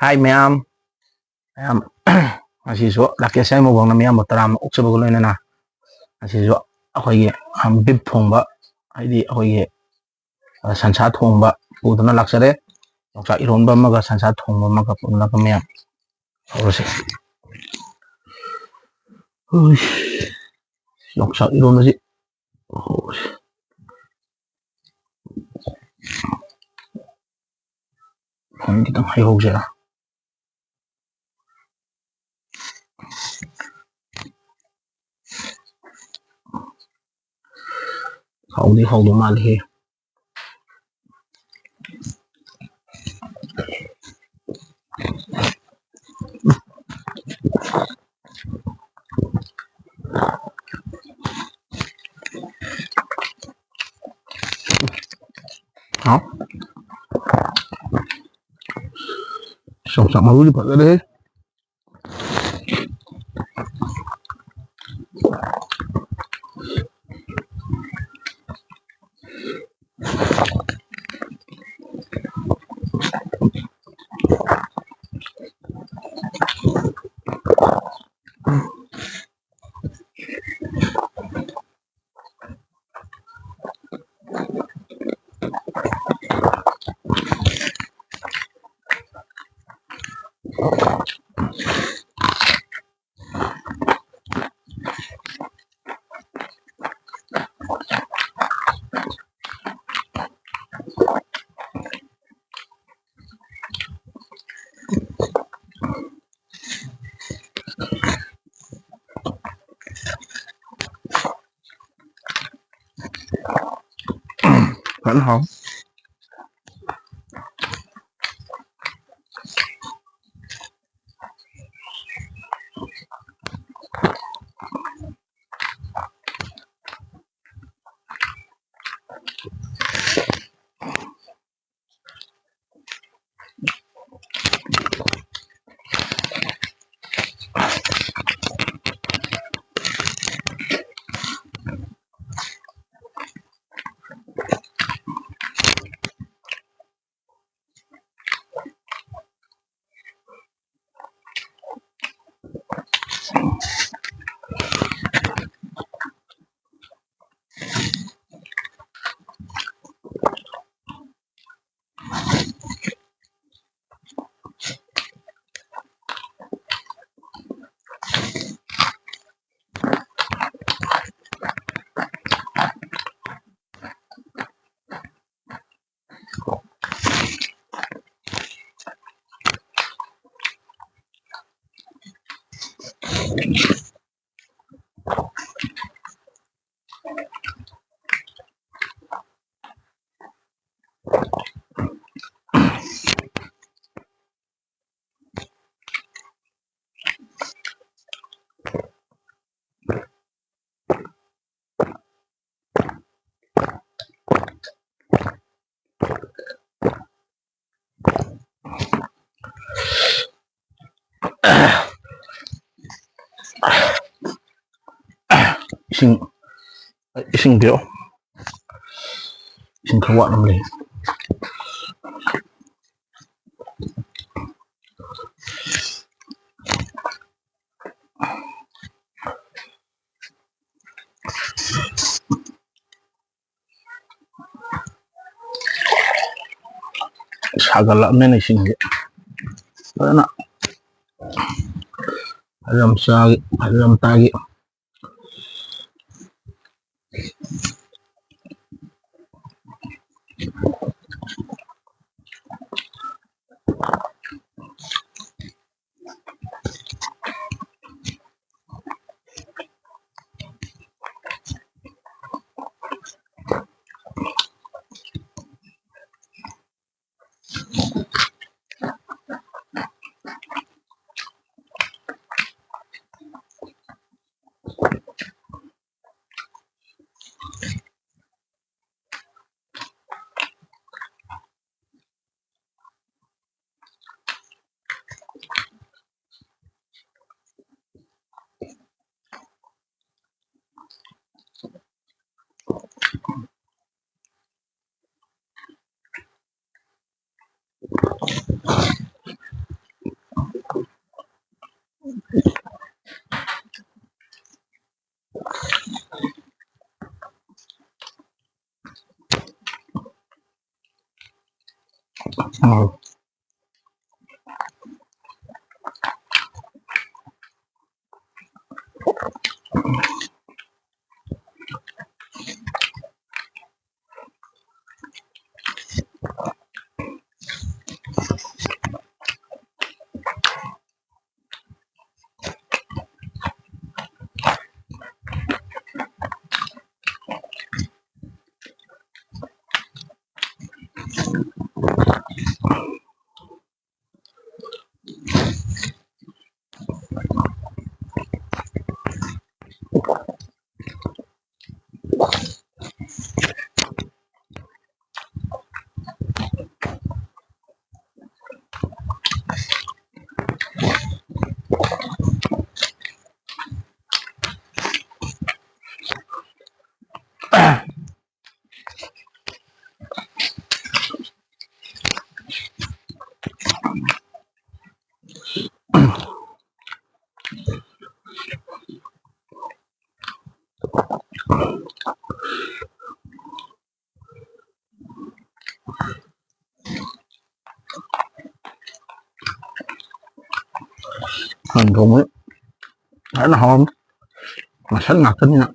ꯍꯥꯏ ꯃꯌꯥꯝ ꯃꯌꯥꯝ ꯉꯁꯤꯁꯨ ꯔꯥꯀꯦꯁ ꯌꯥꯏꯃꯨꯕꯪꯅ ꯃꯌꯥꯝꯕ ꯇꯔꯥ ꯑꯃ ꯑꯣꯛꯆꯕꯒ ꯂꯣꯏꯅꯅ ꯉꯁꯤꯁꯨ ꯑꯩꯈꯣꯏꯒꯤ ꯕꯤꯞ ꯊꯣꯡꯕ ꯍꯥꯏꯗꯤ ꯑꯩꯈꯣꯏꯒꯤ ꯁꯟꯁꯥ ꯊꯣꯡꯕ ꯄꯨꯗꯨꯅ ꯂꯥꯛꯆꯔꯦ ꯌꯣꯡꯆꯥꯛ ꯏꯔꯣꯟꯕ ꯑꯃꯒ ꯁꯟꯁꯥ ꯊꯣꯡꯕ ꯑꯃꯒ ꯄꯨꯟꯅꯒ ꯃꯌꯥꯝ ꯍꯧꯔꯁꯦ ꯌꯣꯡꯆꯥꯛ ꯏꯔꯣꯟꯕꯁꯤ ꯈꯤꯇꯪ ꯍꯩꯍꯧꯁꯤꯔꯥ ꯍꯧꯗꯤ ꯍꯧꯗꯧ ꯃꯥꯜꯂꯤꯍꯦ yongchak maruji fazareh vẫn hóng ising biyo ising khawat nam leh sagalakmen isingge karena ayam tagi 어, hành cùng ấy thấy nó hòm mà sánh ngặt tính nha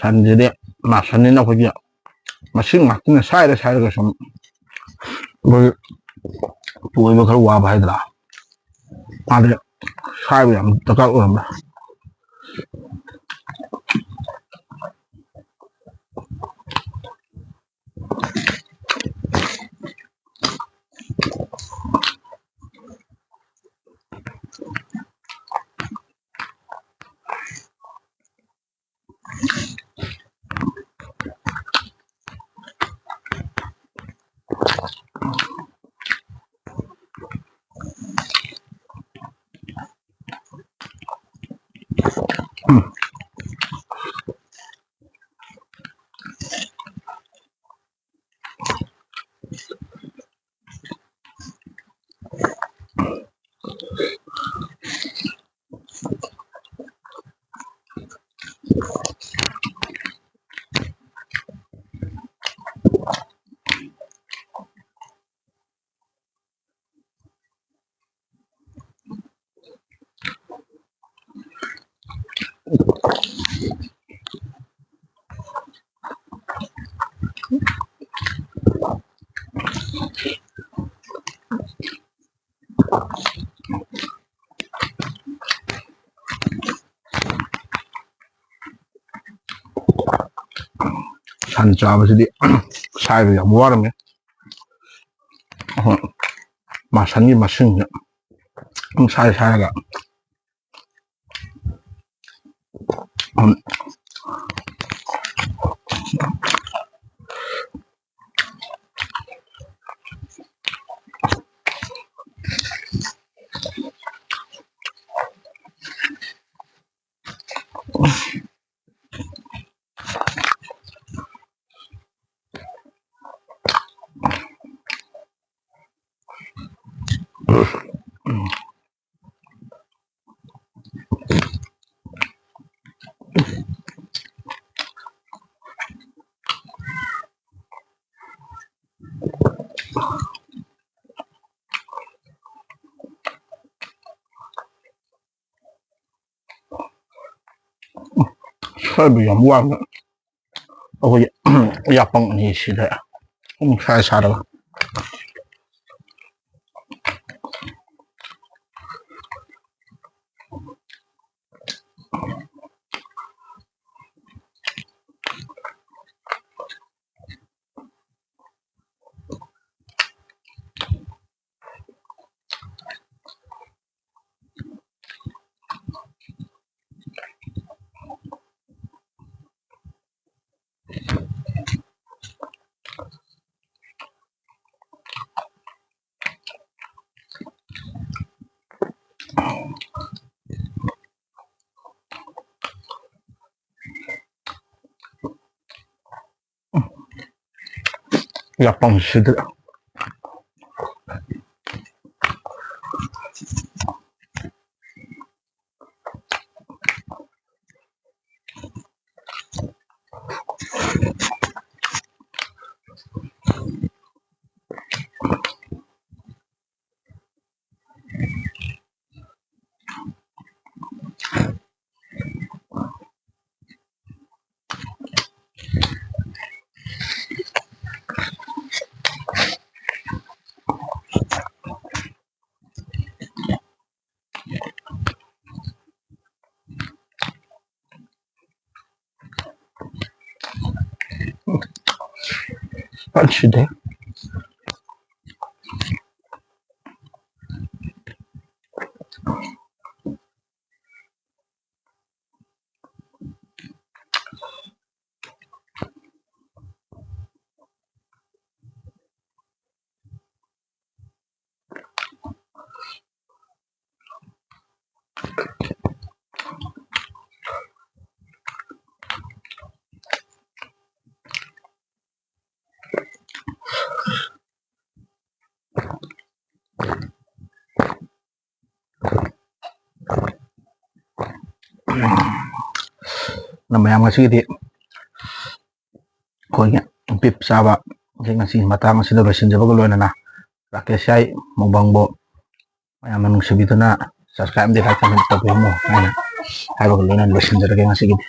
산지대 마산이나 거기야 마신 같은 사이를 사이가 좀뭐 보이면 그걸 와 봐야더라 아래 사이가 안 떠가고 그러면 산 잡아서디 사이가 뭐 하면 마산이 마신 사이 사이가 사이가 뭐 하면 야빵이 시대 사이 사이가 yapamsıdır. Açıdır. Na mayam ngasigidi akhoi pip chaba ngasi matang asida loisinjabaga loinana Rakesh Yai mukbangbo mayamna nungsibiduna subscribe di like comment tawbiamo haina haibaga loinan loisinjarage ngasigidi